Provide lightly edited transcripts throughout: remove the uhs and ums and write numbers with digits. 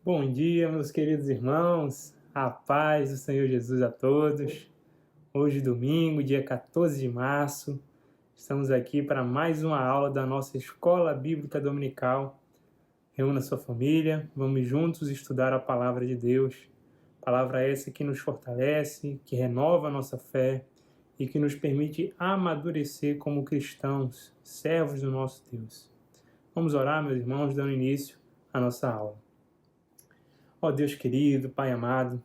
Bom dia, meus queridos irmãos. A paz do Senhor Jesus a todos. Hoje, domingo, dia 14 de março, estamos aqui para mais uma aula da nossa Escola Bíblica Dominical. Reúna sua família, vamos juntos estudar a Palavra de Deus. Palavra essa que nos fortalece, que renova a nossa fé e que nos permite amadurecer como cristãos, servos do nosso Deus. Vamos orar, meus irmãos, dando início à nossa aula. Ó Deus querido, Pai amado,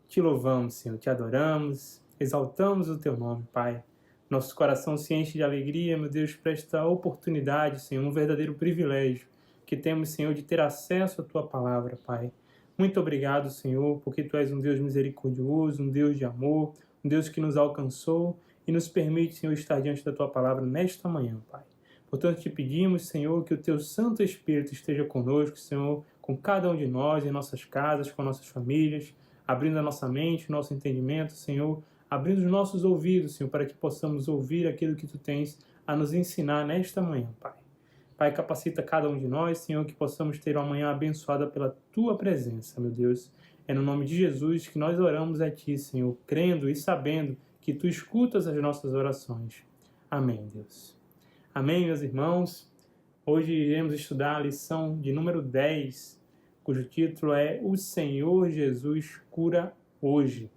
te louvamos, Senhor, te adoramos, exaltamos o teu nome, Pai. Nosso coração se enche de alegria, meu Deus, por esta oportunidade, Senhor, um verdadeiro privilégio que temos, Senhor, de ter acesso à tua palavra, Pai. Muito obrigado, Senhor, porque tu és um Deus misericordioso, um Deus de amor, um Deus que nos alcançou e nos permite, Senhor, estar diante da tua palavra nesta manhã, Pai. Portanto, te pedimos, Senhor, que o teu Santo Espírito esteja conosco, Senhor, com cada um de nós, em nossas casas, com nossas famílias, abrindo a nossa mente, o nosso entendimento, Senhor, abrindo os nossos ouvidos, Senhor, para que possamos ouvir aquilo que tu tens a nos ensinar nesta manhã, Pai. Pai, capacita cada um de nós, Senhor, que possamos ter uma manhã abençoada pela tua presença, meu Deus. É no nome de Jesus que nós oramos a ti, Senhor, crendo e sabendo que tu escutas as nossas orações. Amém, Deus. Amém, meus irmãos. Hoje iremos estudar a lição de número 10, cujo título é O Senhor Jesus Cura Hoje.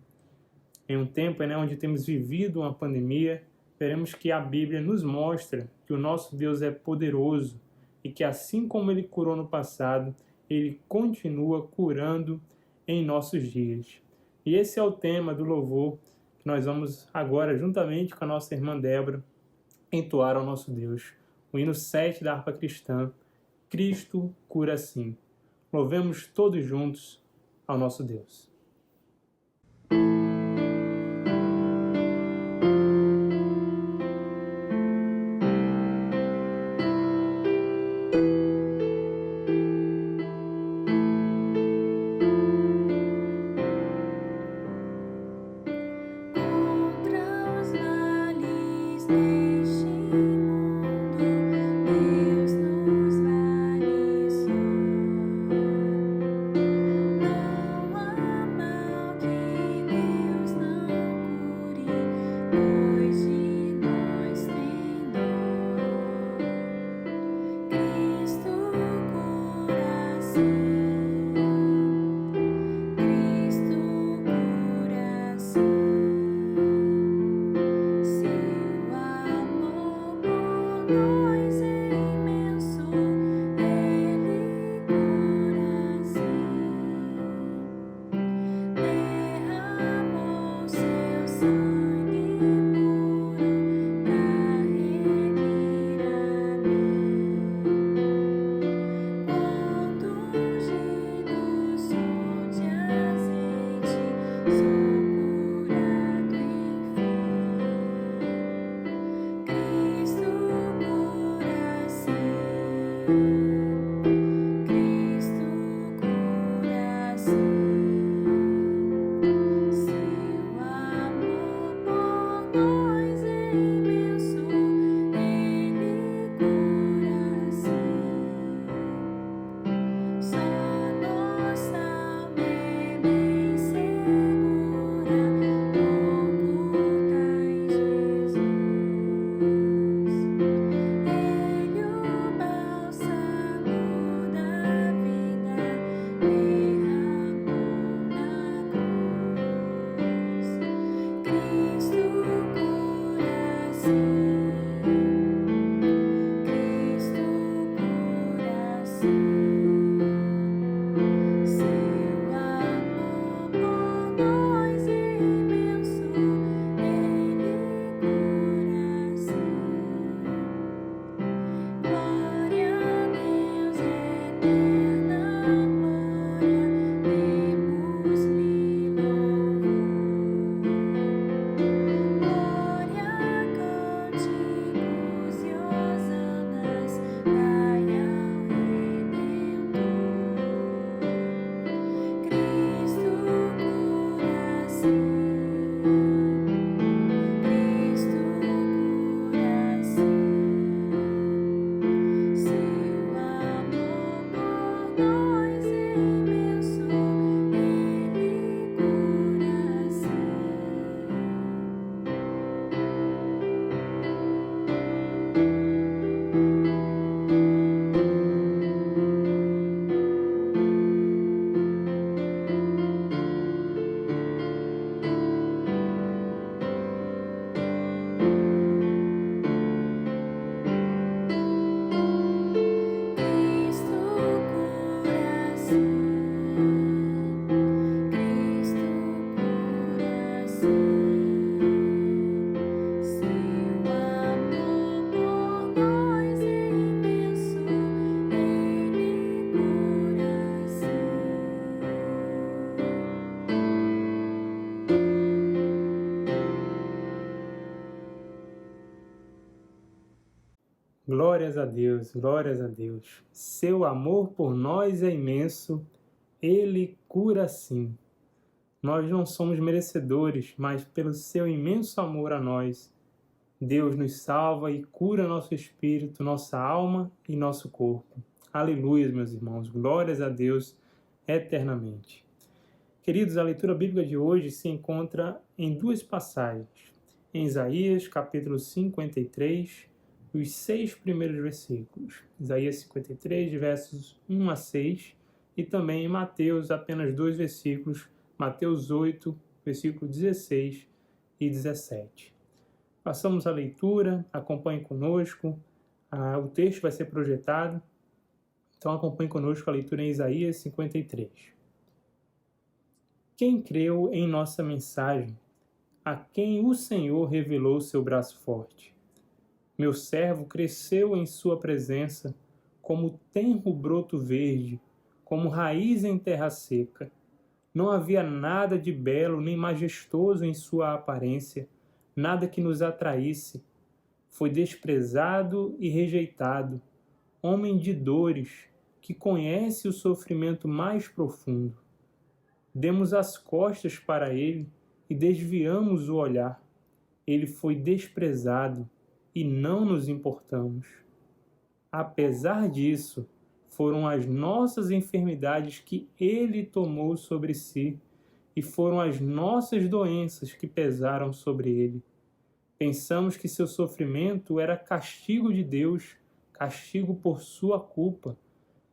Em um tempo onde temos vivido uma pandemia, veremos que a Bíblia nos mostra que o nosso Deus é poderoso e que assim como Ele curou no passado, Ele continua curando em nossos dias. E esse é o tema do louvor que nós vamos agora, juntamente com a nossa irmã Débora, entoar ao nosso Deus. O hino 7 da harpa cristã, Cristo cura sim. Louvemos todos juntos ao nosso Deus. Não há Glórias a Deus, glórias a Deus. Seu amor por nós é imenso, Ele cura sim. Nós não somos merecedores, mas pelo seu imenso amor a nós, Deus nos salva e cura nosso espírito, nossa alma e nosso corpo. Aleluia, meus irmãos. Glórias a Deus eternamente. Queridos, a leitura bíblica de hoje se encontra em duas passagens. Em Isaías, capítulo 53, os 6 primeiros versículos. Isaías 53, versos 1 a 6, e também em Mateus, apenas 2 versículos, Mateus 8, versículo 16 e 17. Passamos a leitura, acompanhe conosco, o texto vai ser projetado, então acompanhe conosco a leitura em Isaías 53. Quem creu em nossa mensagem, a quem o Senhor revelou seu braço forte? Meu servo cresceu em sua presença, como tenro broto verde, como raiz em terra seca. Não havia nada de belo nem majestoso em sua aparência, nada que nos atraísse. Foi desprezado e rejeitado, homem de dores, que conhece o sofrimento mais profundo. Demos as costas para ele e desviamos o olhar. Ele foi desprezado e não nos importamos. Apesar disso, foram as nossas enfermidades que ele tomou sobre si, e foram as nossas doenças que pesaram sobre ele. Pensamos que seu sofrimento era castigo de Deus, castigo por sua culpa,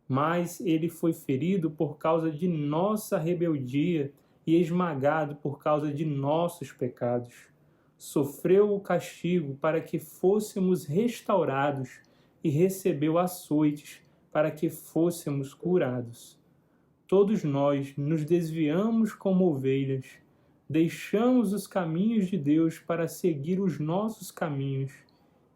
mas ele foi ferido por causa de nossa rebeldia e esmagado por causa de nossos pecados. Sofreu o castigo para que fôssemos restaurados e recebeu açoites para que fôssemos curados. Todos nós nos desviamos como ovelhas, deixamos os caminhos de Deus para seguir os nossos caminhos,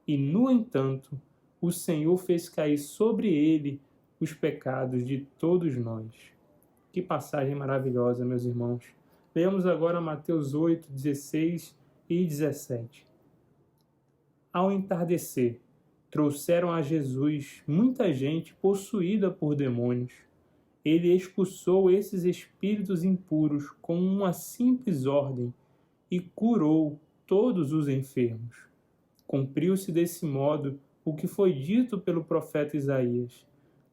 e, no entanto, o Senhor fez cair sobre ele os pecados de todos nós. Que passagem maravilhosa, meus irmãos. Leamos agora Mateus 8, 16 e 17. Ao entardecer, trouxeram a Jesus muita gente possuída por demônios. Ele expulsou esses espíritos impuros com uma simples ordem e curou todos os enfermos. Cumpriu-se desse modo o que foi dito pelo profeta Isaías.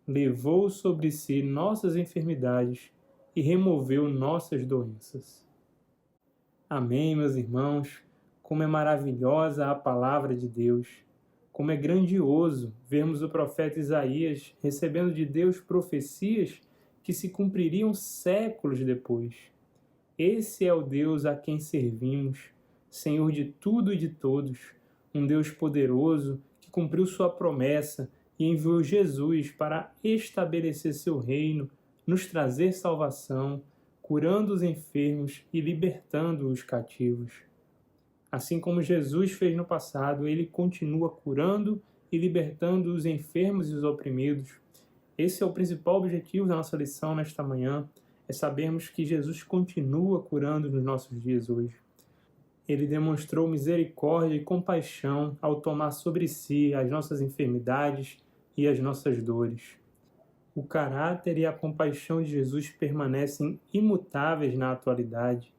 Levou sobre si nossas enfermidades e removeu nossas doenças. Amém, meus irmãos. Como é maravilhosa a palavra de Deus. Como é grandioso vermos o profeta Isaías recebendo de Deus profecias que se cumpririam séculos depois. Esse é o Deus a quem servimos, Senhor de tudo e de todos, um Deus poderoso que cumpriu sua promessa e enviou Jesus para estabelecer seu reino, nos trazer salvação, curando os enfermos e libertando os cativos. Assim como Jesus fez no passado, ele continua curando e libertando os enfermos e os oprimidos. Esse é o principal objetivo da nossa lição nesta manhã, é sabermos que Jesus continua curando nos nossos dias hoje. Ele demonstrou misericórdia e compaixão ao tomar sobre si as nossas enfermidades e as nossas dores. O caráter e a compaixão de Jesus permanecem imutáveis na atualidade,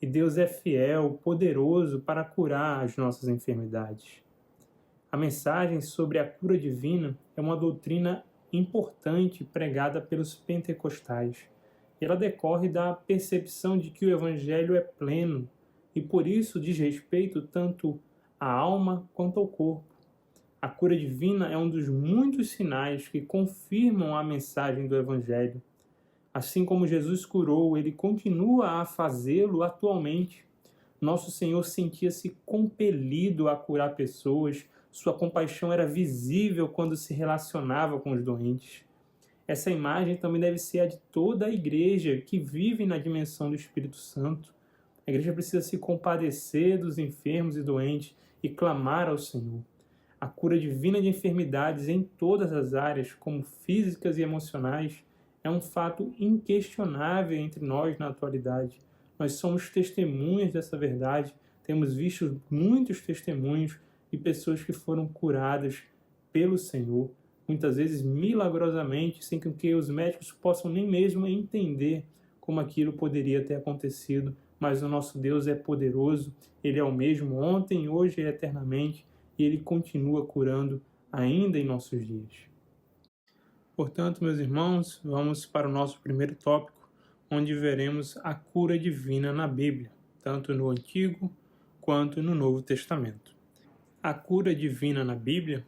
e Deus é fiel, poderoso para curar as nossas enfermidades. A mensagem sobre a cura divina é uma doutrina importante pregada pelos pentecostais. Ela decorre da percepção de que o Evangelho é pleno e por isso diz respeito tanto à alma quanto ao corpo. A cura divina é um dos muitos sinais que confirmam a mensagem do Evangelho. Assim como Jesus curou, ele continua a fazê-lo atualmente. Nosso Senhor sentia-se compelido a curar pessoas, sua compaixão era visível quando se relacionava com os doentes. Essa imagem também deve ser a de toda a igreja que vive na dimensão do Espírito Santo. A igreja precisa se compadecer dos enfermos e doentes e clamar ao Senhor. A cura divina de enfermidades em todas as áreas, como físicas e emocionais, é um fato inquestionável entre nós na atualidade. Nós somos testemunhas dessa verdade, temos visto muitos testemunhos de pessoas que foram curadas pelo Senhor, muitas vezes milagrosamente, sem que os médicos possam nem mesmo entender como aquilo poderia ter acontecido. Mas o nosso Deus é poderoso, Ele é o mesmo ontem, hoje e eternamente, e Ele continua curando ainda em nossos dias. Portanto, meus irmãos, vamos para o nosso primeiro tópico, onde veremos a cura divina na Bíblia, tanto no Antigo quanto no Novo Testamento. A cura divina na Bíblia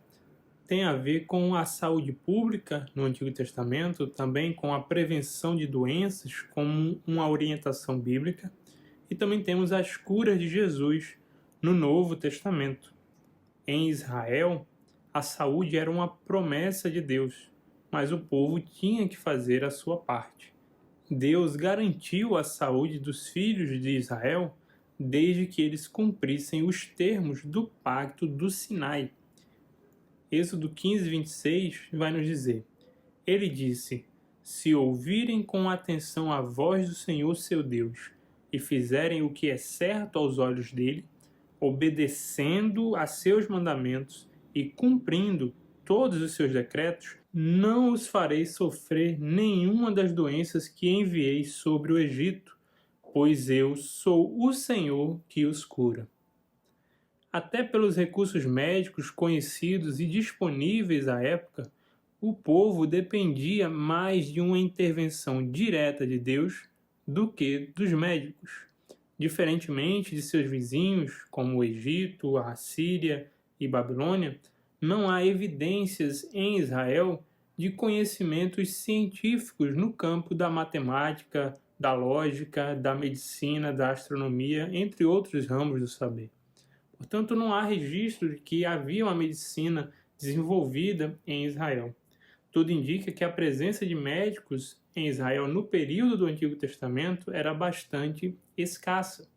tem a ver com a saúde pública no Antigo Testamento, também com a prevenção de doenças como uma orientação bíblica, e também temos as curas de Jesus no Novo Testamento. Em Israel, a saúde era uma promessa de Deus, mas o povo tinha que fazer a sua parte. Deus garantiu a saúde dos filhos de Israel desde que eles cumprissem os termos do pacto do Sinai. Êxodo 15, 26 vai nos dizer: Ele disse: se ouvirem com atenção a voz do Senhor seu Deus e fizerem o que é certo aos olhos dele, obedecendo a seus mandamentos e cumprindo todos os seus decretos, não os farei sofrer nenhuma das doenças que enviei sobre o Egito, pois eu sou o Senhor que os cura. Até pelos recursos médicos conhecidos e disponíveis à época, o povo dependia mais de uma intervenção direta de Deus do que dos médicos. Diferentemente de seus vizinhos, como o Egito, a Síria e Babilônia, não há evidências em Israel de conhecimentos científicos no campo da matemática, da lógica, da medicina, da astronomia, entre outros ramos do saber. Portanto, não há registro de que havia uma medicina desenvolvida em Israel. Tudo indica que a presença de médicos em Israel no período do Antigo Testamento era bastante escassa.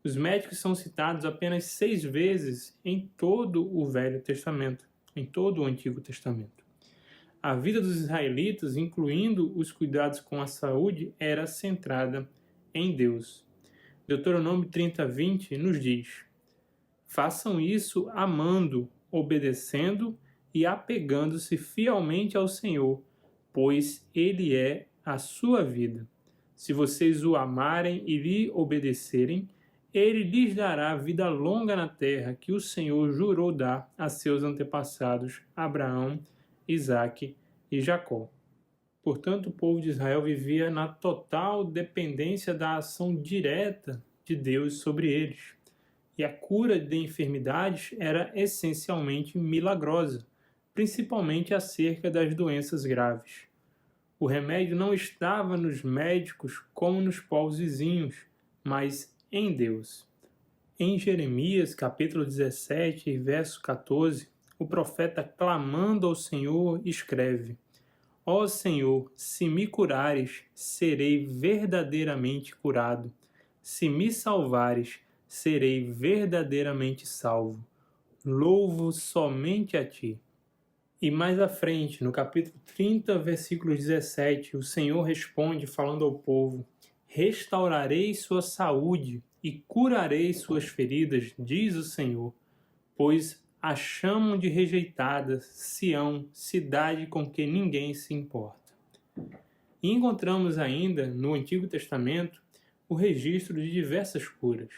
Os médicos são citados apenas 6 vezes em todo o Velho Testamento, em todo o Antigo Testamento. A vida dos israelitas, incluindo os cuidados com a saúde, era centrada em Deus. Deuteronômio 30, 20 nos diz: façam isso amando, obedecendo e apegando-se fielmente ao Senhor, pois Ele é a sua vida. Se vocês o amarem e lhe obedecerem, Ele lhes dará vida longa na terra que o Senhor jurou dar a seus antepassados, Abraão, Isaque e Jacó. Portanto, o povo de Israel vivia na total dependência da ação direta de Deus sobre eles. E a cura de enfermidades era essencialmente milagrosa, principalmente acerca das doenças graves. O remédio não estava nos médicos como nos povos vizinhos, mas em Deus. Em Jeremias, capítulo 17, verso 14, o profeta, clamando ao Senhor, escreve: ó Senhor, se me curares, serei verdadeiramente curado. Se me salvares, serei verdadeiramente salvo. Louvo somente a ti. E mais à frente, no capítulo 30, versículo 17, o Senhor responde falando ao povo: restaurarei sua saúde e curarei suas feridas, diz o Senhor, pois a chamam de rejeitada, Sião, cidade com que ninguém se importa. E encontramos ainda, no Antigo Testamento, o registro de diversas curas.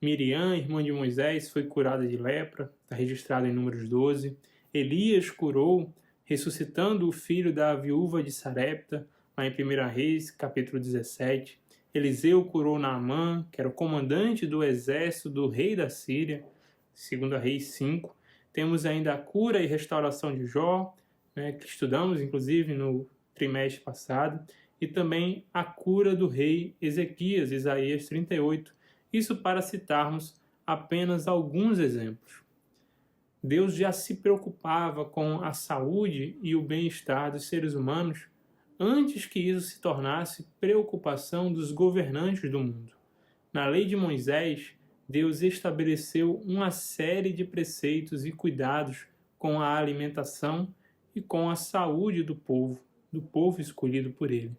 Miriam, irmã de Moisés, foi curada de lepra, está registrado em Números 12. Elias curou, ressuscitando o filho da viúva de Sarepta, lá em 1 Reis, capítulo 17. Eliseu curou Naamã, que era o comandante do exército do rei da Síria, 2 Reis 5. Temos ainda a cura e restauração de Jó, que estudamos inclusive no trimestre passado, e também a cura do rei Ezequias, Isaías 38. Isso para citarmos apenas alguns exemplos. Deus já se preocupava com a saúde e o bem-estar dos seres humanos antes que isso se tornasse preocupação dos governantes do mundo. Na lei de Moisés, Deus estabeleceu uma série de preceitos e cuidados com a alimentação e com a saúde do povo escolhido por ele.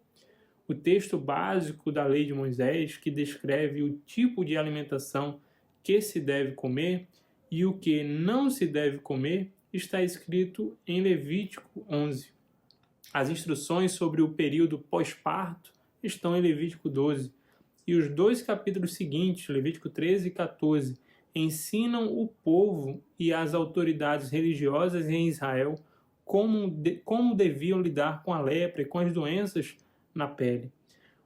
O texto básico da lei de Moisés, que descreve o tipo de alimentação que se deve comer e o que não se deve comer, está escrito em Levítico 11. As instruções sobre o período pós-parto estão em Levítico 12. E os 2 capítulos seguintes, Levítico 13 e 14, ensinam o povo e as autoridades religiosas em Israel como deviam lidar com a lepra e com as doenças na pele.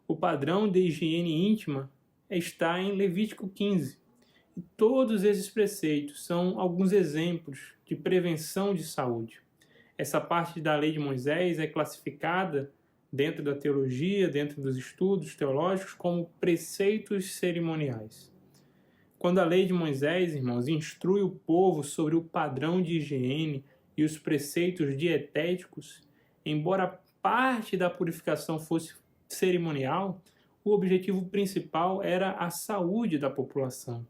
O padrão de higiene íntima está em Levítico 15. E todos esses preceitos são alguns exemplos de prevenção de saúde. Essa parte da lei de Moisés é classificada dentro da teologia, dentro dos estudos teológicos, como preceitos cerimoniais. Quando a lei de Moisés, irmãos, instrui o povo sobre o padrão de higiene e os preceitos dietéticos, embora parte da purificação fosse cerimonial, o objetivo principal era a saúde da população.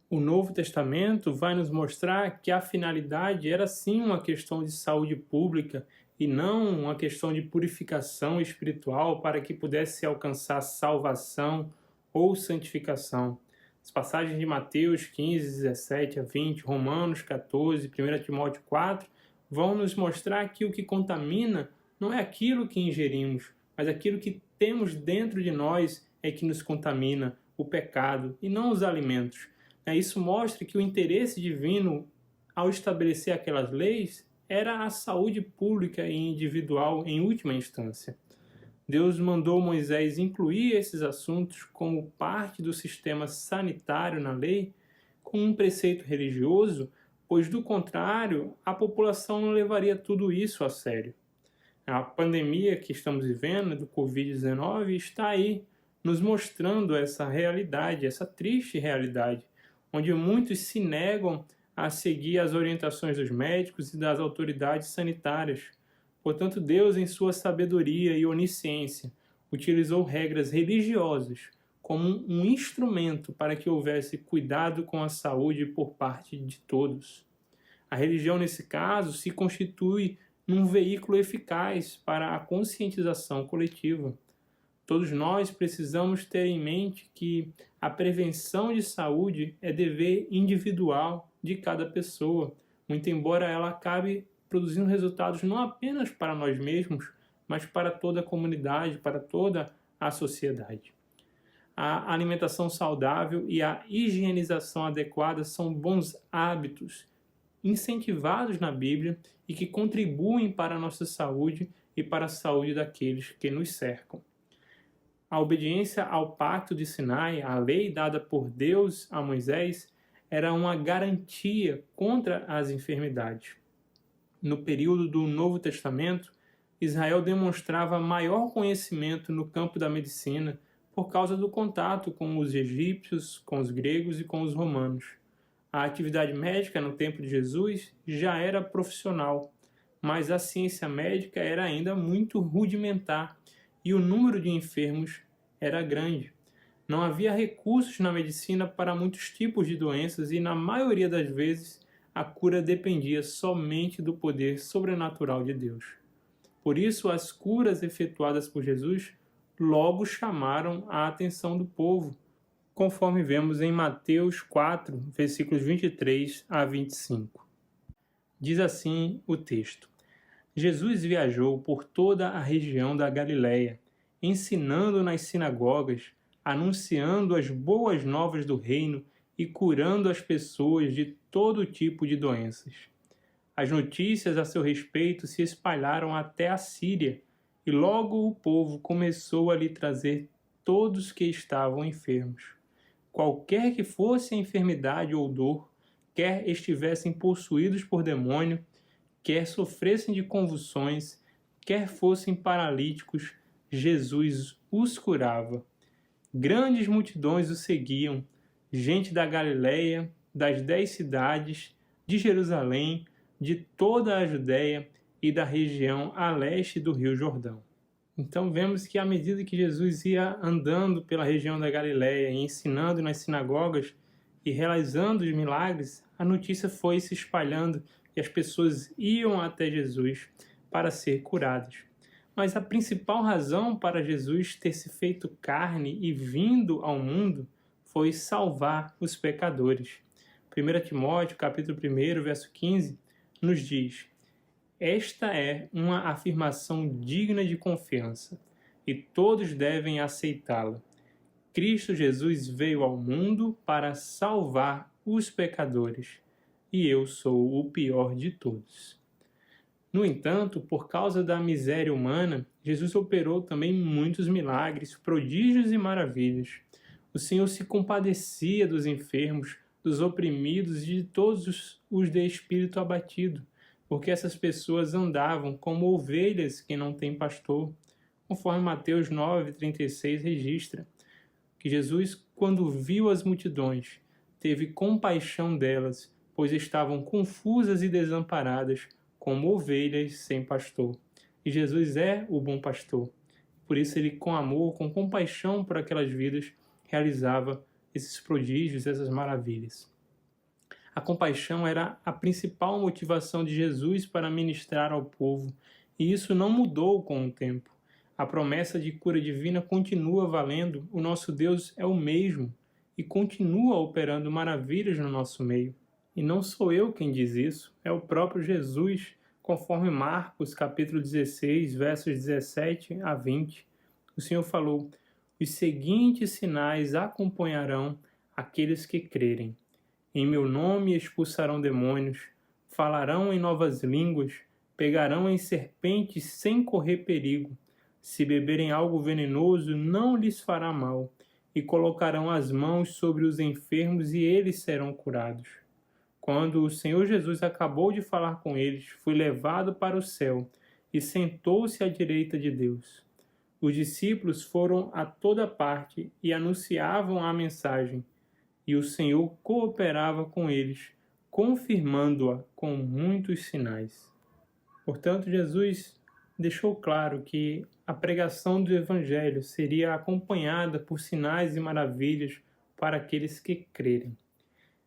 O Novo Testamento vai nos mostrar que a finalidade era sim uma questão de saúde pública e não uma questão de purificação espiritual para que pudesse alcançar salvação ou santificação. As passagens de Mateus 15, 17 a 20, Romanos 14, 1 Timóteo 4 vão nos mostrar que o que contamina não é aquilo que ingerimos, mas aquilo que temos dentro de nós é que nos contamina, o pecado, e não os alimentos. Isso mostra que o interesse divino, ao estabelecer aquelas leis, era a saúde pública e individual em última instância. Deus mandou Moisés incluir esses assuntos como parte do sistema sanitário na lei, com um preceito religioso, pois, do contrário, a população não levaria tudo isso a sério. A pandemia que estamos vivendo, do Covid-19, está aí, nos mostrando essa realidade, essa triste realidade, onde muitos se negam a seguir as orientações dos médicos e das autoridades sanitárias. Portanto, Deus, em sua sabedoria e onisciência, utilizou regras religiosas como um instrumento para que houvesse cuidado com a saúde por parte de todos. A religião, nesse caso, se constitui num veículo eficaz para a conscientização coletiva. Todos nós precisamos ter em mente que a prevenção de saúde é dever individual de cada pessoa, muito embora ela acabe produzindo resultados não apenas para nós mesmos, mas para toda a comunidade, para toda a sociedade. A alimentação saudável e a higienização adequada são bons hábitos incentivados na Bíblia e que contribuem para a nossa saúde e para a saúde daqueles que nos cercam. A obediência ao Pacto de Sinai, a lei dada por Deus a Moisés, era uma garantia contra as enfermidades. No período do Novo Testamento, Israel demonstrava maior conhecimento no campo da medicina por causa do contato com os egípcios, com os gregos e com os romanos. A atividade médica no tempo de Jesus já era profissional, mas a ciência médica era ainda muito rudimentar e o número de enfermos era grande. Não havia recursos na medicina para muitos tipos de doenças e, na maioria das vezes, a cura dependia somente do poder sobrenatural de Deus. Por isso, as curas efetuadas por Jesus logo chamaram a atenção do povo, conforme vemos em Mateus 4, versículos 23 a 25. Diz assim o texto: Jesus viajou por toda a região da Galileia, ensinando nas sinagogas, anunciando as boas novas do reino e curando as pessoas de todo tipo de doenças. As notícias a seu respeito se espalharam até a Síria, e logo o povo começou a lhe trazer todos que estavam enfermos. Qualquer que fosse a enfermidade ou dor, quer estivessem possuídos por demônio, quer sofressem de convulsões, quer fossem paralíticos, Jesus os curava. Grandes multidões o seguiam, gente da Galileia, das 10 cidades, de Jerusalém, de toda a Judéia e da região a leste do Rio Jordão. Então vemos que à medida que Jesus ia andando pela região da Galileia e ensinando nas sinagogas e realizando os milagres, a notícia foi se espalhando e as pessoas iam até Jesus para ser curadas. Mas a principal razão para Jesus ter se feito carne e vindo ao mundo foi salvar os pecadores. 1 Timóteo, capítulo 1, verso 15, nos diz: esta é uma afirmação digna de confiança e todos devem aceitá-la. Cristo Jesus veio ao mundo para salvar os pecadores, e eu sou o pior de todos. No entanto, por causa da miséria humana, Jesus operou também muitos milagres, prodígios e maravilhas. O Senhor se compadecia dos enfermos, dos oprimidos e de todos os de espírito abatido, porque essas pessoas andavam como ovelhas que não têm pastor, conforme Mateus 9,36 registra, que Jesus, quando viu as multidões, teve compaixão delas, pois estavam confusas e desamparadas, como ovelhas sem pastor. E Jesus é o bom pastor. Por isso ele, com amor, com compaixão por aquelas vidas, realizava esses prodígios, essas maravilhas. A compaixão era a principal motivação de Jesus para ministrar ao povo, e isso não mudou com o tempo. A promessa de cura divina continua valendo, o nosso Deus é o mesmo e continua operando maravilhas no nosso meio. E não sou eu quem diz isso, é o próprio Jesus, conforme Marcos capítulo 16, versos 17 a 20. O Senhor falou: os seguintes sinais acompanharão aqueles que crerem. Em meu nome expulsarão demônios, falarão em novas línguas, pegarão em serpentes sem correr perigo. Se beberem algo venenoso, não lhes fará mal, e colocarão as mãos sobre os enfermos e eles serão curados. Quando o Senhor Jesus acabou de falar com eles, foi levado para o céu e sentou-se à direita de Deus. Os discípulos foram a toda parte e anunciavam a mensagem, e o Senhor cooperava com eles, confirmando-a com muitos sinais. Portanto, Jesus deixou claro que a pregação do Evangelho seria acompanhada por sinais e maravilhas para aqueles que crerem.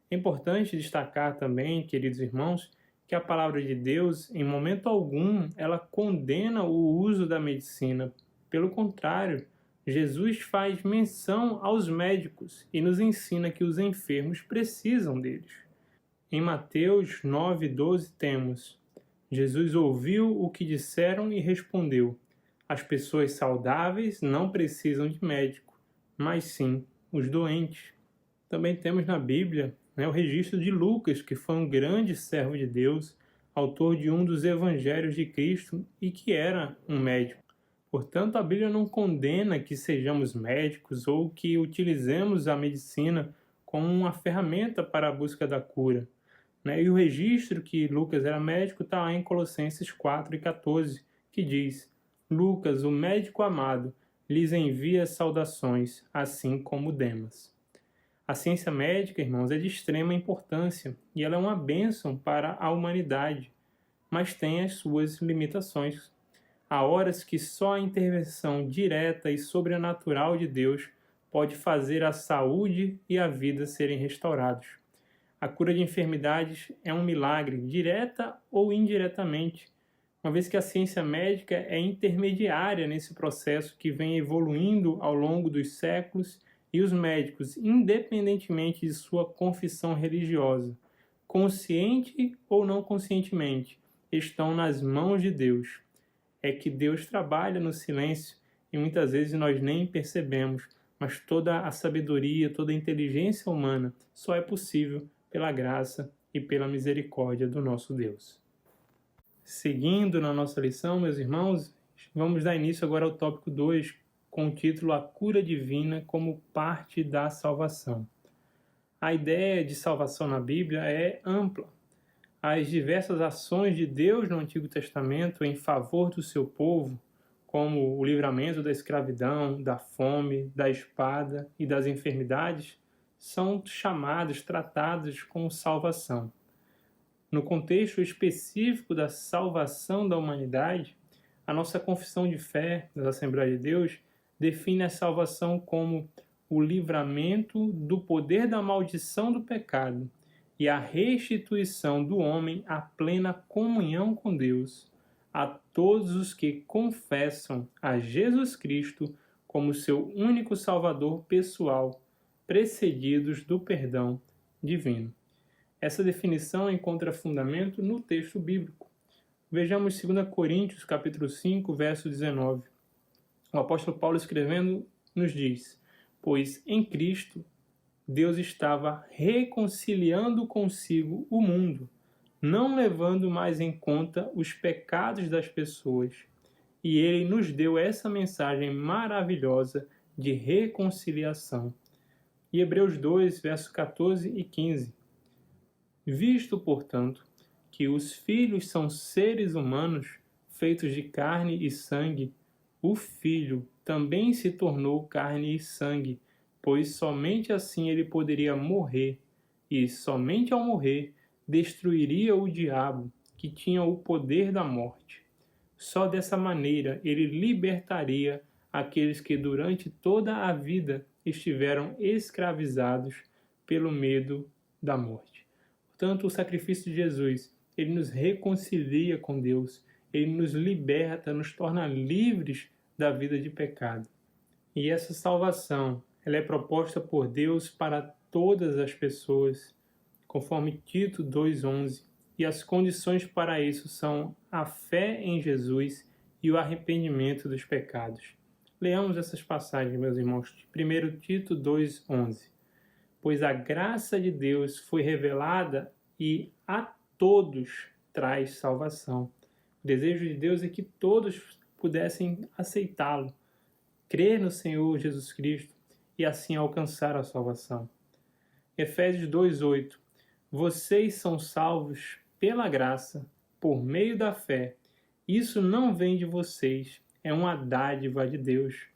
É importante destacar também, queridos irmãos, que a palavra de Deus, em momento algum, ela condena o uso da medicina. Pelo contrário, Jesus faz menção aos médicos e nos ensina que os enfermos precisam deles. Em Mateus 9,12 temos: Jesus ouviu o que disseram e respondeu: as pessoas saudáveis não precisam de médico, mas sim os doentes. Também temos na Bíblia o registro de Lucas, que foi um grande servo de Deus, autor de um dos evangelhos de Cristo e que era um médico. Portanto, a Bíblia não condena que sejamos médicos ou que utilizemos a medicina como uma ferramenta para a busca da cura. E o registro que Lucas era médico está lá em Colossenses 4,14, que diz: Lucas, o médico amado, lhes envia saudações, assim como Demas. A ciência médica, irmãos, é de extrema importância e ela é uma bênção para a humanidade, mas tem as suas limitações. Há horas que só a intervenção direta e sobrenatural de Deus pode fazer a saúde e a vida serem restaurados. A cura de enfermidades é um milagre, direta ou indiretamente, uma vez que a ciência médica é intermediária nesse processo que vem evoluindo ao longo dos séculos, e os médicos, independentemente de sua confissão religiosa, consciente ou não conscientemente, estão nas mãos de Deus. É que Deus trabalha no silêncio e muitas vezes nós nem percebemos, mas toda a sabedoria, toda a inteligência humana só é possível pela graça e pela misericórdia do nosso Deus. Seguindo na nossa lição, meus irmãos, vamos dar início agora ao tópico 2, com o título A Cura Divina como parte da salvação. A ideia de salvação na Bíblia é ampla. As diversas ações de Deus no Antigo Testamento em favor do seu povo, como o livramento da escravidão, da fome, da espada e das enfermidades, são chamados, tratados como salvação. No contexto específico da salvação da humanidade, a nossa confissão de fé das Assembleias de Deus define a salvação como o livramento do poder da maldição do pecado e a restituição do homem à plena comunhão com Deus, a todos os que confessam a Jesus Cristo como seu único Salvador pessoal, precedidos do perdão divino. Essa definição encontra fundamento no texto bíblico. Vejamos 2 Coríntios, capítulo 5, verso 19. O apóstolo Paulo escrevendo nos diz: pois em Cristo Deus estava reconciliando consigo o mundo, não levando mais em conta os pecados das pessoas. E ele nos deu essa mensagem maravilhosa de reconciliação. E Hebreus 2, versos 14 e 15. Visto, portanto, que os filhos são seres humanos, feitos de carne e sangue, o Filho também se tornou carne e sangue, pois somente assim ele poderia morrer, e somente ao morrer destruiria o diabo, que tinha o poder da morte. Só dessa maneira ele libertaria aqueles que durante toda a vida estiveram escravizados pelo medo da morte. Portanto, o sacrifício de Jesus, ele nos reconcilia com Deus, ele nos liberta, nos torna livres da vida de pecado. E essa salvação, ela é proposta por Deus para todas as pessoas, conforme Tito 2,11. E as condições para isso são a fé em Jesus e o arrependimento dos pecados. Leamos essas passagens, meus irmãos. 1 Tito 2,11. Pois a graça de Deus foi revelada e a todos traz salvação. O desejo de Deus é que todos pudessem aceitá-lo, crer no Senhor Jesus Cristo e assim alcançar a salvação. Efésios 2,8. Vocês são salvos pela graça, por meio da fé. Isso não vem de vocês, é uma dádiva de Deus.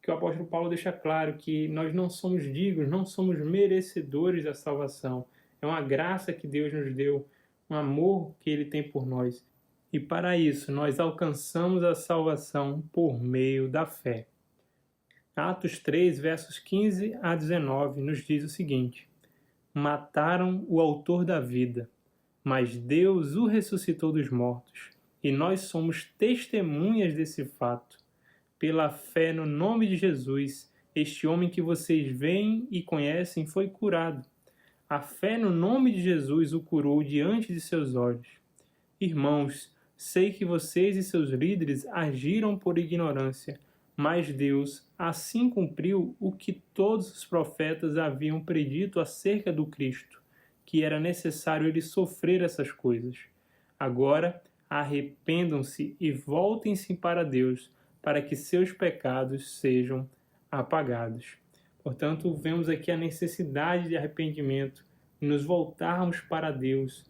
Que o apóstolo Paulo deixa claro que nós não somos dignos, não somos merecedores da salvação. É uma graça que Deus nos deu, um amor que Ele tem por nós. E para isso, nós alcançamos a salvação por meio da fé. Atos 3, versos 15 a 19, nos diz o seguinte: mataram o autor da vida, mas Deus o ressuscitou dos mortos, e nós somos testemunhas desse fato. Pela fé no nome de Jesus, este homem que vocês veem e conhecem foi curado. A fé no nome de Jesus o curou diante de seus olhos. Irmãos, sei que vocês e seus líderes agiram por ignorância, mas Deus assim cumpriu o que todos os profetas haviam predito acerca do Cristo, que era necessário ele sofrer essas coisas. Agora, arrependam-se e voltem-se para Deus, para que seus pecados sejam apagados. Portanto, vemos aqui a necessidade de arrependimento, de nos voltarmos para Deus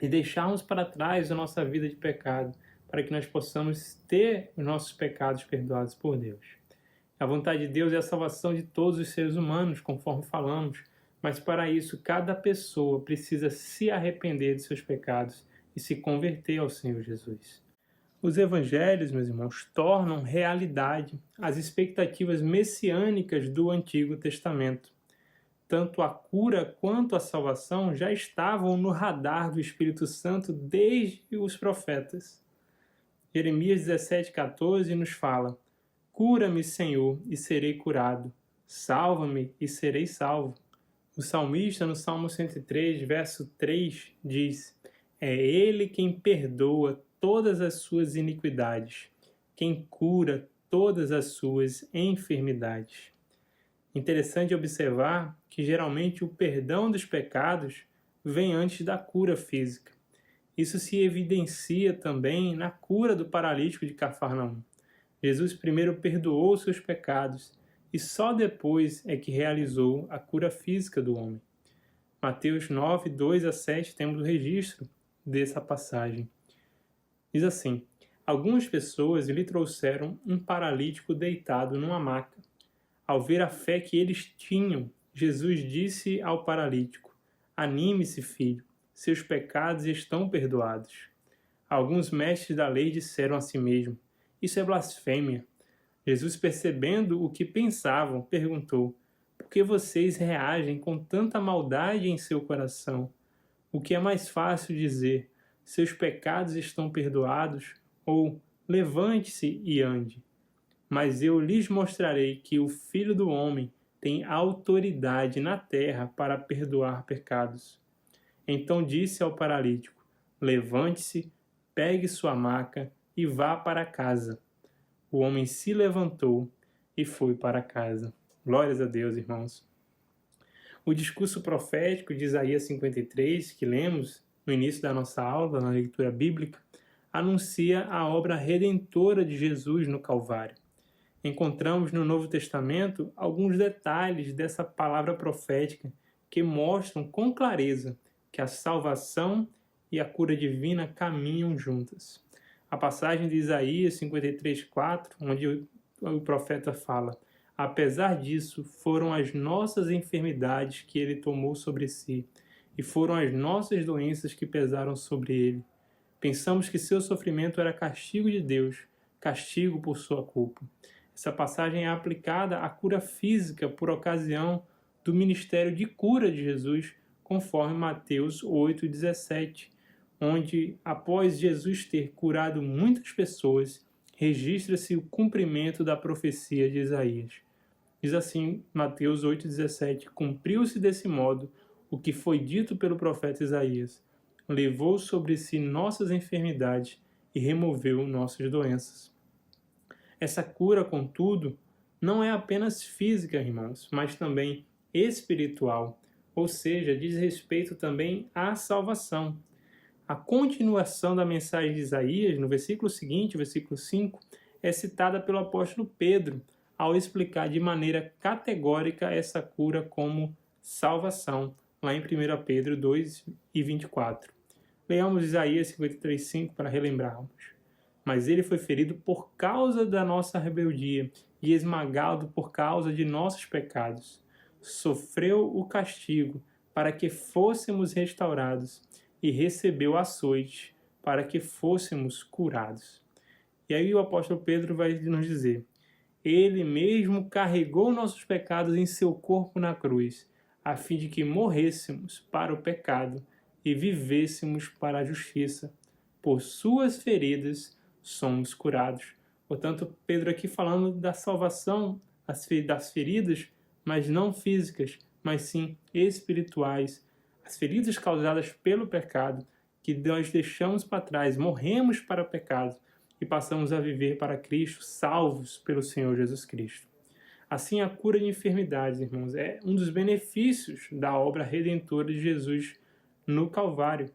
e deixarmos para trás a nossa vida de pecado, para que nós possamos ter os nossos pecados perdoados por Deus. A vontade de Deus é a salvação de todos os seres humanos, conforme falamos, mas para isso cada pessoa precisa se arrepender de seus pecados e se converter ao Senhor Jesus. Os evangelhos, meus irmãos, tornam realidade as expectativas messiânicas do Antigo Testamento. Tanto a cura quanto a salvação já estavam no radar do Espírito Santo desde os profetas. Jeremias 17,14 nos fala: cura-me, Senhor, e serei curado. Salva-me e serei salvo. O salmista, no Salmo 103, verso 3, diz: é Ele quem perdoa todas as suas iniquidades, quem cura todas as suas enfermidades. Interessante observar que geralmente o perdão dos pecados vem antes da cura física. Isso se evidencia também na cura do paralítico de Cafarnaum. Jesus primeiro perdoou seus pecados e só depois é que realizou a cura física do homem. Mateus 9, 2 a 7 temos o registro dessa passagem. Diz assim: algumas pessoas lhe trouxeram um paralítico deitado numa maca. Ao ver a fé que eles tinham, Jesus disse ao paralítico: anime-se, filho, seus pecados estão perdoados. Alguns mestres da lei disseram a si mesmos: isso é blasfêmia. Jesus, percebendo o que pensavam, perguntou: por que vocês reagem com tanta maldade em seu coração? O que é mais fácil dizer: seus pecados estão perdoados, ou levante-se e ande? Mas eu lhes mostrarei que o Filho do Homem tem autoridade na terra para perdoar pecados. Então disse ao paralítico: levante-se, pegue sua maca e vá para casa. O homem se levantou e foi para casa. Glórias a Deus, irmãos. O discurso profético de Isaías 53, que lemos no início da nossa aula, na leitura bíblica, anuncia a obra redentora de Jesus no Calvário. Encontramos no Novo Testamento alguns detalhes dessa palavra profética que mostram com clareza que a salvação e a cura divina caminham juntas. A passagem de Isaías 53:4, onde o profeta fala: apesar disso, foram as nossas enfermidades que ele tomou sobre si, e foram as nossas doenças que pesaram sobre ele. Pensamos que seu sofrimento era castigo de Deus, castigo por sua culpa. Essa passagem é aplicada à cura física por ocasião do ministério de cura de Jesus, conforme Mateus 8,17, onde, após Jesus ter curado muitas pessoas, registra-se o cumprimento da profecia de Isaías. Diz assim Mateus 8,17: cumpriu-se desse modo o que foi dito pelo profeta Isaías. Levou sobre si nossas enfermidades e removeu nossas doenças. Essa cura, contudo, não é apenas física, irmãos, mas também espiritual, ou seja, diz respeito também à salvação. A continuação da mensagem de Isaías, no versículo seguinte, versículo 5, é citada pelo apóstolo Pedro, ao explicar de maneira categórica essa cura como salvação, lá em 1 Pedro 2:24. Leamos Isaías 53:5 para relembrarmos. Mas ele foi ferido por causa da nossa rebeldia e esmagado por causa de nossos pecados. Sofreu o castigo para que fôssemos restaurados e recebeu açoite para que fôssemos curados. E aí o apóstolo Pedro vai nos dizer: ele mesmo carregou nossos pecados em seu corpo na cruz, a fim de que morrêssemos para o pecado e vivêssemos para a justiça. Por suas feridas somos curados. Portanto, Pedro aqui falando da salvação das feridas, mas não físicas, mas sim espirituais. As feridas causadas pelo pecado, que nós deixamos para trás, morremos para o pecado e passamos a viver para Cristo, salvos pelo Senhor Jesus Cristo. Assim, a cura de enfermidades, irmãos, é um dos benefícios da obra redentora de Jesus no Calvário.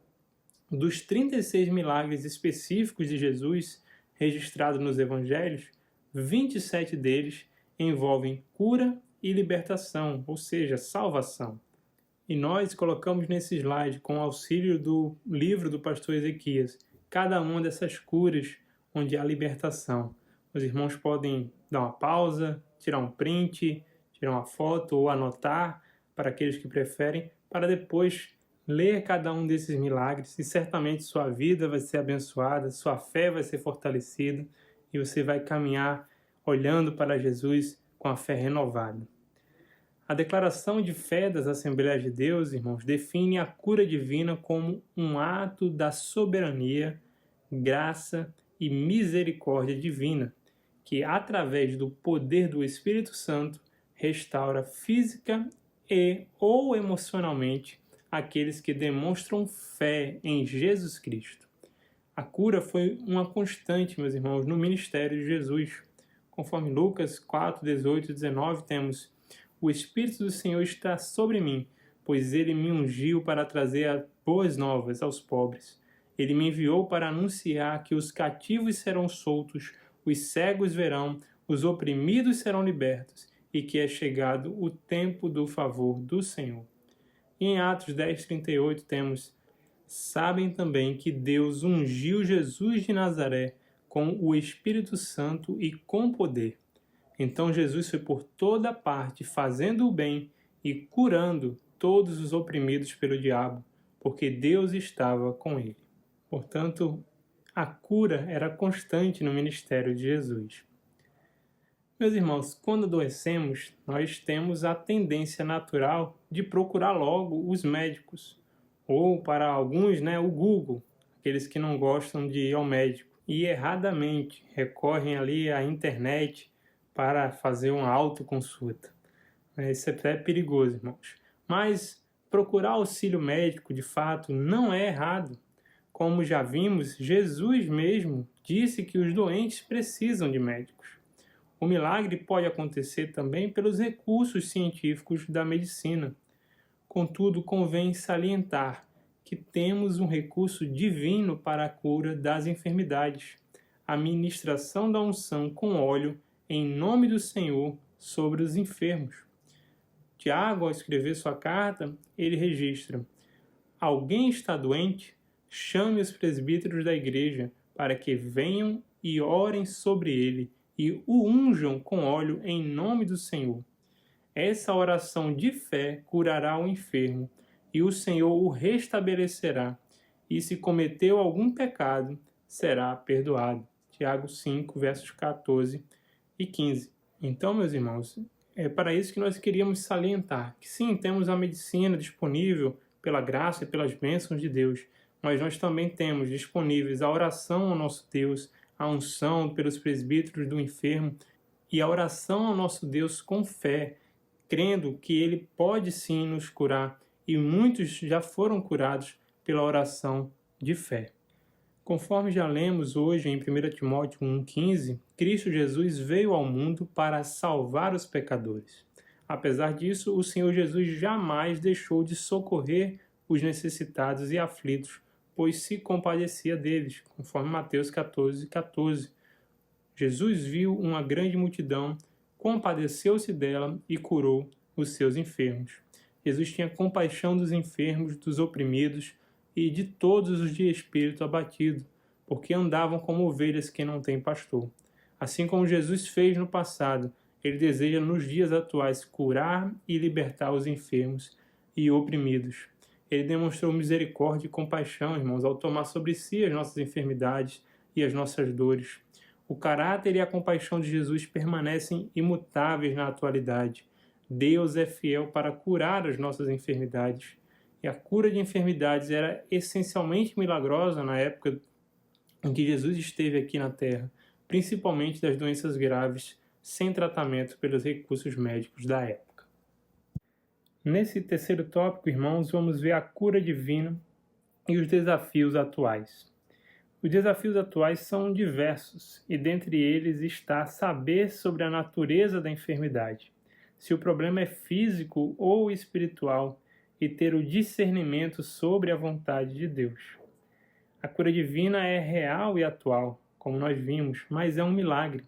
Dos 36 milagres específicos de Jesus registrados nos evangelhos, 27 deles envolvem cura e libertação, ou seja, salvação. E nós colocamos nesse slide, com o auxílio do livro do pastor Ezequias, cada uma dessas curas onde há libertação. Os irmãos podem dar uma pausa, tirar um print, tirar uma foto ou anotar, para aqueles que preferem, para depois ler cada um desses milagres e certamente sua vida vai ser abençoada, sua fé vai ser fortalecida e você vai caminhar olhando para Jesus com a fé renovada. A declaração de fé das Assembleias de Deus, irmãos, define a cura divina como um ato da soberania, graça e misericórdia divina, que através do poder do Espírito Santo restaura física e ou emocionalmente aqueles que demonstram fé em Jesus Cristo. A cura foi uma constante, meus irmãos, no ministério de Jesus. Conforme Lucas 4, 18 e 19, temos: o Espírito do Senhor está sobre mim, pois ele me ungiu para trazer as boas novas aos pobres. Ele me enviou para anunciar que os cativos serão soltos, os cegos verão, os oprimidos serão libertos, e que é chegado o tempo do favor do Senhor. E em Atos 10:38 temos: sabem também que Deus ungiu Jesus de Nazaré com o Espírito Santo e com poder. Então Jesus foi por toda parte fazendo o bem e curando todos os oprimidos pelo diabo, porque Deus estava com ele. Portanto, a cura era constante no ministério de Jesus. Meus irmãos, quando adoecemos, nós temos a tendência natural de procurar logo os médicos, ou para alguns, o Google, aqueles que não gostam de ir ao médico, e erradamente recorrem ali à internet para fazer uma autoconsulta. Isso é perigoso, irmãos. Mas procurar auxílio médico, de fato, não é errado. Como já vimos, Jesus mesmo disse que os doentes precisam de médicos. O milagre pode acontecer também pelos recursos científicos da medicina. Contudo, convém salientar que temos um recurso divino para a cura das enfermidades, a ministração da unção com óleo em nome do Senhor sobre os enfermos. Tiago, ao escrever sua carta, ele registra: alguém está doente? Chame os presbíteros da igreja para que venham e orem sobre ele e o unjam com óleo em nome do Senhor. Essa oração de fé curará o enfermo e o Senhor o restabelecerá. E se cometeu algum pecado, será perdoado. Tiago 5, versos 14 e 15. Então, meus irmãos, é para isso que nós queríamos salientar, que sim, temos a medicina disponível pela graça e pelas bênçãos de Deus, mas nós também temos disponíveis a oração ao nosso Deus, a unção pelos presbíteros do enfermo e a oração ao nosso Deus com fé, crendo que Ele pode sim nos curar, e muitos já foram curados pela oração de fé. Conforme já lemos hoje em 1 Timóteo 1,15, Cristo Jesus veio ao mundo para salvar os pecadores. Apesar disso, o Senhor Jesus jamais deixou de socorrer os necessitados e aflitos, pois se compadecia deles, conforme Mateus 14,14. Jesus viu uma grande multidão, compadeceu-se dela e curou os seus enfermos. Jesus tinha compaixão dos enfermos, dos oprimidos e de todos os de espírito abatido, porque andavam como ovelhas que não têm pastor. Assim como Jesus fez no passado, Ele deseja nos dias atuais curar e libertar os enfermos e oprimidos. Ele demonstrou misericórdia e compaixão, irmãos, ao tomar sobre si as nossas enfermidades e as nossas dores. O caráter e a compaixão de Jesus permanecem imutáveis na atualidade. Deus é fiel para curar as nossas enfermidades. E a cura de enfermidades era essencialmente milagrosa na época em que Jesus esteve aqui na Terra, principalmente das doenças graves, sem tratamento pelos recursos médicos da época. Nesse terceiro tópico, irmãos, vamos ver a cura divina e os desafios atuais. Os desafios atuais são diversos, e dentre eles está saber sobre a natureza da enfermidade, se o problema é físico ou espiritual, e ter o discernimento sobre a vontade de Deus. A cura divina é real e atual, como nós vimos, mas é um milagre.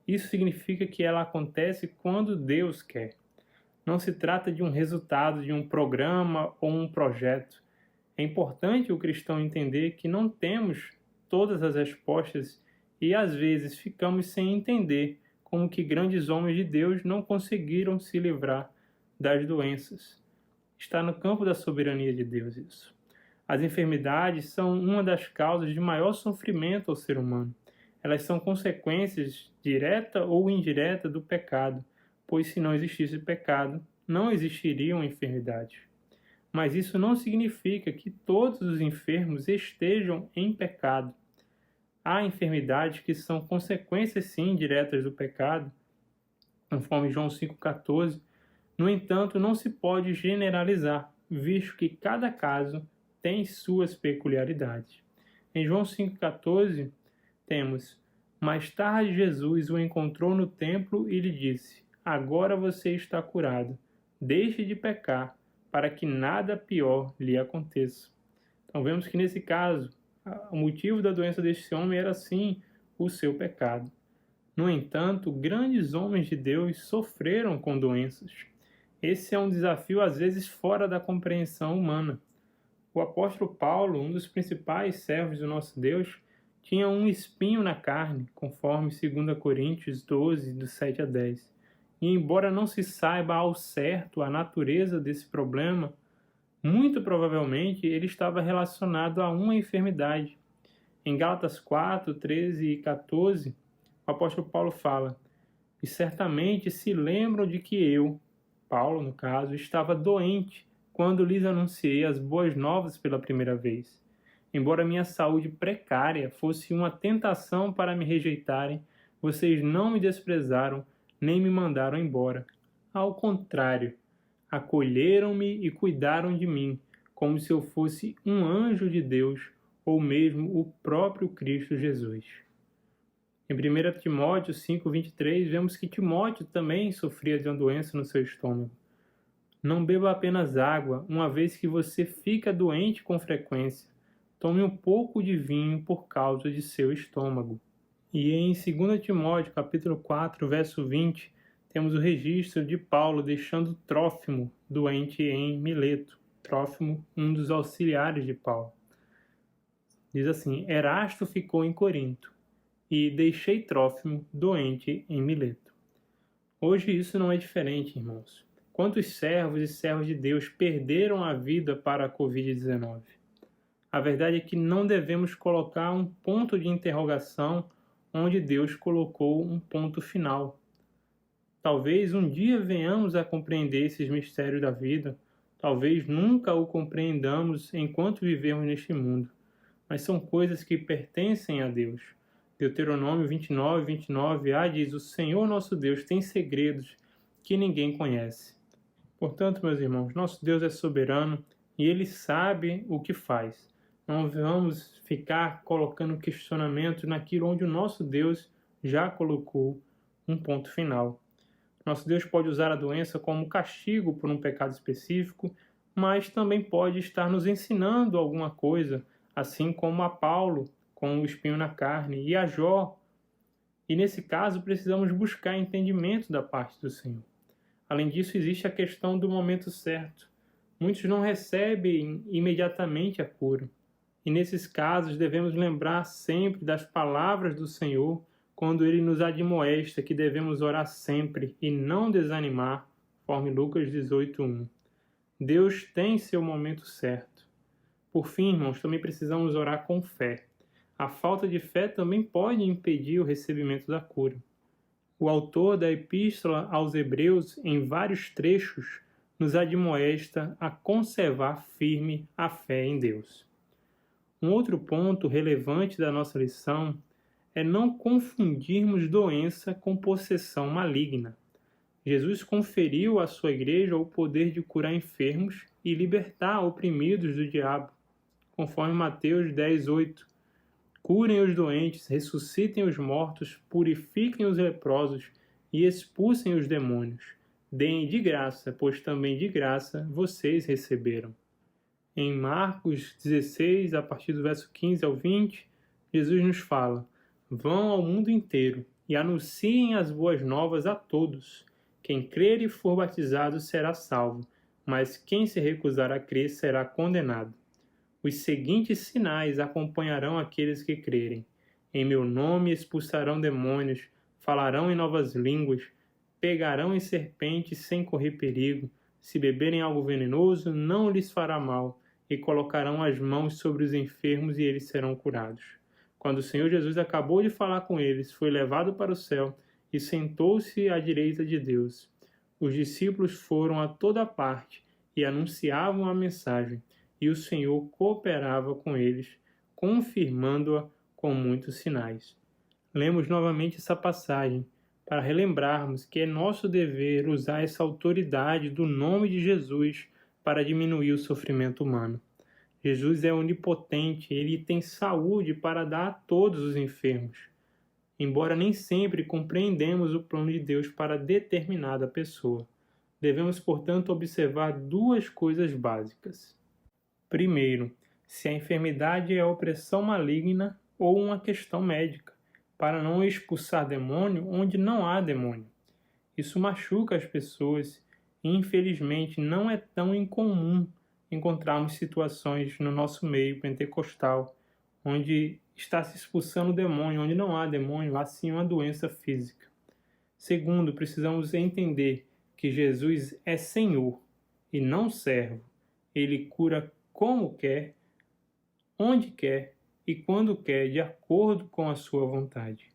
Isso significa que ela acontece quando Deus quer. Não se trata de um resultado de um programa ou um projeto. É importante o cristão entender que não temos todas as respostas e às vezes ficamos sem entender como que grandes homens de Deus não conseguiram se livrar das doenças. Está no campo da soberania de Deus isso. As enfermidades são uma das causas de maior sofrimento ao ser humano. Elas são consequências direta ou indireta do pecado, pois se não existisse pecado, não existiriam enfermidades. Mas isso não significa que todos os enfermos estejam em pecado. Há enfermidades que são consequências sim diretas do pecado, conforme João 5,14. No entanto, não se pode generalizar, visto que cada caso tem suas peculiaridades. Em João 5,14 temos: mais tarde Jesus o encontrou no templo e lhe disse: agora você está curado, deixe de pecar, para que nada pior lhe aconteça. Então vemos que nesse caso, o motivo da doença deste homem era sim o seu pecado. No entanto, grandes homens de Deus sofreram com doenças. Esse é um desafio às vezes fora da compreensão humana. O apóstolo Paulo, um dos principais servos do nosso Deus, tinha um espinho na carne, conforme 2 Coríntios 12, do 7 a 10. E embora não se saiba ao certo a natureza desse problema, muito provavelmente ele estava relacionado a uma enfermidade. Em Gálatas 4, 13 e 14, o apóstolo Paulo fala: e certamente se lembram de que eu, Paulo no caso, estava doente quando lhes anunciei as boas novas pela primeira vez. Embora minha saúde precária fosse uma tentação para me rejeitarem, vocês não me desprezaram nem me mandaram embora. Ao contrário, acolheram-me e cuidaram de mim, como se eu fosse um anjo de Deus ou mesmo o próprio Cristo Jesus. Em 1 Timóteo 5,23, vemos que Timóteo também sofria de uma doença no seu estômago. Não beba apenas água, uma vez que você fica doente com frequência. Tome um pouco de vinho por causa de seu estômago. E em 2 Timóteo, capítulo 4, verso 20, temos o registro de Paulo deixando Trófimo doente em Mileto. Trófimo, um dos auxiliares de Paulo. Diz assim: Erasto ficou em Corinto e deixei Trófimo doente em Mileto. Hoje isso não é diferente, irmãos. Quantos servos e servas de Deus perderam a vida para a Covid-19? A verdade é que não devemos colocar um ponto de interrogação onde Deus colocou um ponto final. Talvez um dia venhamos a compreender esses mistérios da vida, talvez nunca o compreendamos enquanto vivemos neste mundo, mas são coisas que pertencem a Deus. Deuteronômio 29:29a diz: O Senhor nosso Deus tem segredos que ninguém conhece. Portanto, meus irmãos, nosso Deus é soberano e Ele sabe o que faz. Não vamos ficar colocando questionamento naquilo onde o nosso Deus já colocou um ponto final. Nosso Deus pode usar a doença como castigo por um pecado específico, mas também pode estar nos ensinando alguma coisa, assim como a Paulo com o espinho na carne e a Jó. E nesse caso precisamos buscar entendimento da parte do Senhor. Além disso, existe a questão do momento certo. Muitos não recebem imediatamente a cura. E nesses casos devemos lembrar sempre das palavras do Senhor quando Ele nos admoesta que devemos orar sempre e não desanimar, conforme Lucas 18:1. Deus tem seu momento certo. Por fim, irmãos, também precisamos orar com fé. A falta de fé também pode impedir o recebimento da cura. O autor da Epístola aos Hebreus, em vários trechos, nos admoesta a conservar firme a fé em Deus. Um outro ponto relevante da nossa lição é não confundirmos doença com possessão maligna. Jesus conferiu à sua igreja o poder de curar enfermos e libertar oprimidos do diabo, conforme Mateus 10:8. Curem os doentes, ressuscitem os mortos, purifiquem os leprosos e expulsem os demônios. Deem de graça, pois também de graça vocês receberam. Em Marcos 16, a partir do verso 15 ao 20, Jesus nos fala: Vão ao mundo inteiro e anunciem as boas novas a todos. Quem crer e for batizado será salvo, mas quem se recusar a crer será condenado. Os seguintes sinais acompanharão aqueles que crerem. Em meu nome expulsarão demônios, falarão em novas línguas, pegarão em serpentes sem correr perigo. Se beberem algo venenoso, não lhes fará mal, e colocarão as mãos sobre os enfermos e eles serão curados. Quando o Senhor Jesus acabou de falar com eles, foi levado para o céu e sentou-se à direita de Deus. Os discípulos foram a toda parte e anunciavam a mensagem, e o Senhor cooperava com eles, confirmando-a com muitos sinais. Lemos novamente essa passagem para relembrarmos que é nosso dever usar essa autoridade do nome de Jesus para diminuir o sofrimento humano. Jesus é onipotente, Ele tem saúde para dar a todos os enfermos. Embora nem sempre compreendemos o plano de Deus para determinada pessoa, devemos, portanto, observar duas coisas básicas. Primeiro, se a enfermidade é opressão maligna ou uma questão médica, para não expulsar demônio onde não há demônio. Isso machuca as pessoas e, infelizmente, não é tão incomum encontrarmos situações no nosso meio pentecostal onde está se expulsando demônio, onde não há demônio, há sim uma doença física. Segundo, precisamos entender que Jesus é Senhor e não servo. Ele cura como quer, onde quer e quando quer, de acordo com a sua vontade.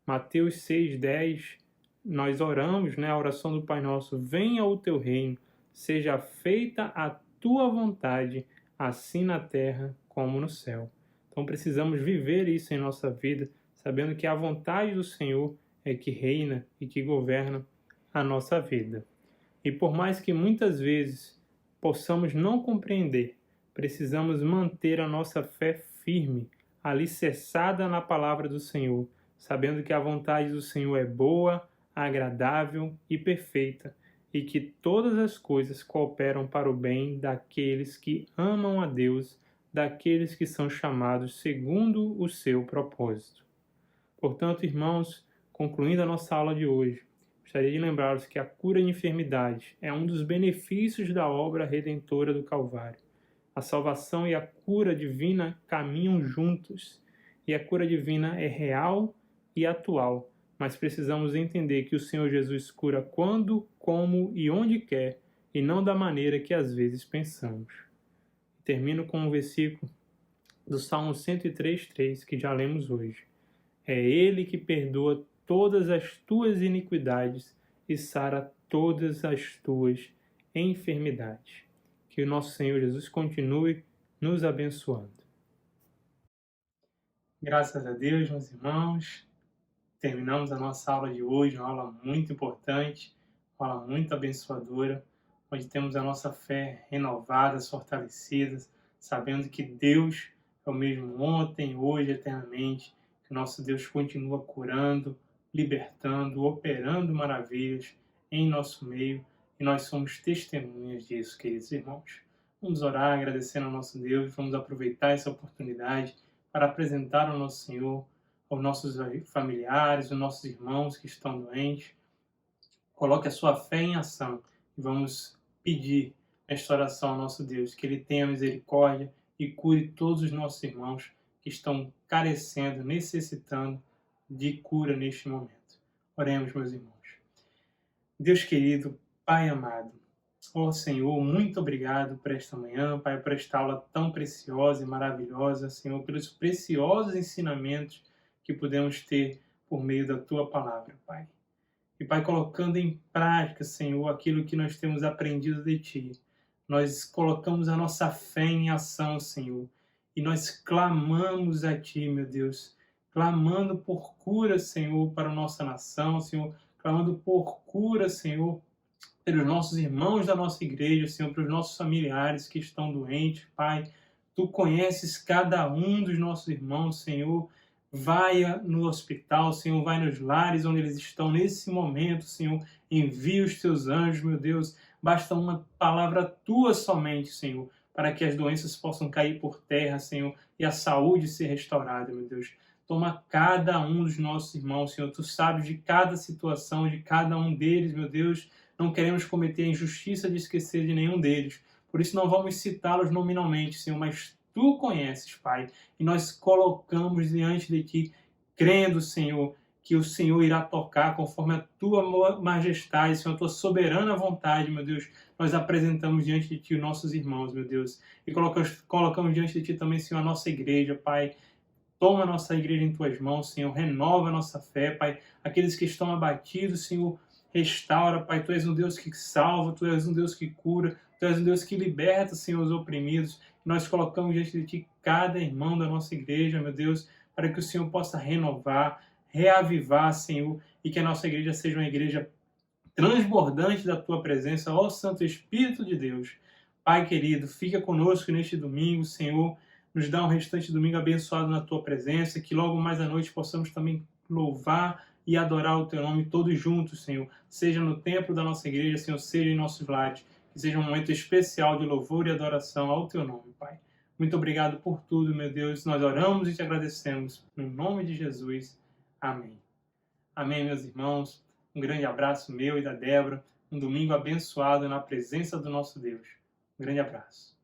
Mateus 6:10, nós oramos, a oração do Pai Nosso: venha o teu reino, seja feita a tua vontade, assim na terra como no céu. Então precisamos viver isso em nossa vida, sabendo que a vontade do Senhor é que reina e que governa a nossa vida. E por mais que muitas vezes possamos não compreender, precisamos manter a nossa fé firme, alicerçada na palavra do Senhor, sabendo que a vontade do Senhor é boa, agradável e perfeita, e que todas as coisas cooperam para o bem daqueles que amam a Deus, daqueles que são chamados segundo o seu propósito. Portanto, irmãos, concluindo a nossa aula de hoje, gostaria de lembrá-los que a cura de enfermidades é um dos benefícios da obra redentora do Calvário. A salvação e a cura divina caminham juntos, e a cura divina é real e atual, mas precisamos entender que o Senhor Jesus cura quando, como e onde quer, e não da maneira que às vezes pensamos. Termino com um versículo do Salmo 103:3, que já lemos hoje. É Ele que perdoa todas as tuas iniquidades e sara todas as tuas enfermidades. Que o nosso Senhor Jesus continue nos abençoando. Graças a Deus, meus irmãos, terminamos a nossa aula de hoje, uma aula muito importante, uma aula muito abençoadora, onde temos a nossa fé renovada, fortalecida, sabendo que Deus é o mesmo ontem, hoje, eternamente, que o nosso Deus continua curando, libertando, operando maravilhas em nosso meio, e nós somos testemunhas disso, queridos irmãos. Vamos orar agradecendo ao nosso Deus, vamos aproveitar essa oportunidade para apresentar ao nosso Senhor, aos nossos familiares, aos nossos irmãos que estão doentes. Coloque a sua fé em ação e vamos pedir esta oração ao nosso Deus, que Ele tenha misericórdia e cure todos os nossos irmãos que estão carecendo, necessitando de cura neste momento. Oremos, meus irmãos. Deus querido, Pai amado, ó Senhor, muito obrigado por esta manhã, Pai, por esta aula tão preciosa e maravilhosa, Senhor, pelos preciosos ensinamentos que podemos ter por meio da Tua palavra, Pai. E, Pai, colocando em prática, Senhor, aquilo que nós temos aprendido de Ti, nós colocamos a nossa fé em ação, Senhor, e nós clamamos a Ti, meu Deus, clamando por cura, Senhor, para a nossa nação, Senhor, clamando por cura, Senhor, pelos nossos irmãos da nossa igreja, Senhor, pelos nossos familiares que estão doentes, Pai. Tu conheces cada um dos nossos irmãos, Senhor. Vai no hospital, Senhor, vai nos lares onde eles estão nesse momento, Senhor. Envia os teus anjos, meu Deus. Basta uma palavra tua somente, Senhor, para que as doenças possam cair por terra, Senhor, e a saúde ser restaurada, meu Deus. Toma cada um dos nossos irmãos, Senhor. Tu sabes de cada situação, de cada um deles, meu Deus. Não queremos cometer a injustiça de esquecer de nenhum deles. Por isso não vamos citá-los nominalmente, Senhor, mas Tu conheces, Pai. E nós colocamos diante de Ti, crendo, Senhor, que o Senhor irá tocar conforme a Tua majestade, Senhor, a Tua soberana vontade, meu Deus. Nós apresentamos diante de Ti os nossos irmãos, meu Deus. E colocamos diante de Ti também, Senhor, a nossa igreja, Pai. Toma a nossa igreja em Tuas mãos, Senhor. Renova a nossa fé, Pai. Aqueles que estão abatidos, Senhor, restaura, Pai. Tu és um Deus que salva, Tu és um Deus que cura, Tu és um Deus que liberta, Senhor, os oprimidos. Nós colocamos diante de Ti cada irmão da nossa igreja, meu Deus, para que o Senhor possa renovar, reavivar, Senhor, e que a nossa igreja seja uma igreja transbordante da Tua presença, ó Santo Espírito de Deus. Pai querido, fica conosco neste domingo, Senhor. Nos dá um restante domingo abençoado na Tua presença, que logo mais à noite possamos também louvar e adorar o Teu nome todos juntos, Senhor. Seja no templo da nossa igreja, Senhor, seja em nossos lares. Que seja um momento especial de louvor e adoração ao Teu nome, Pai. Muito obrigado por tudo, meu Deus. Nós oramos e Te agradecemos. No nome de Jesus. Amém. Amém, meus irmãos. Um grande abraço meu e da Débora. Um domingo abençoado na presença do nosso Deus. Um grande abraço.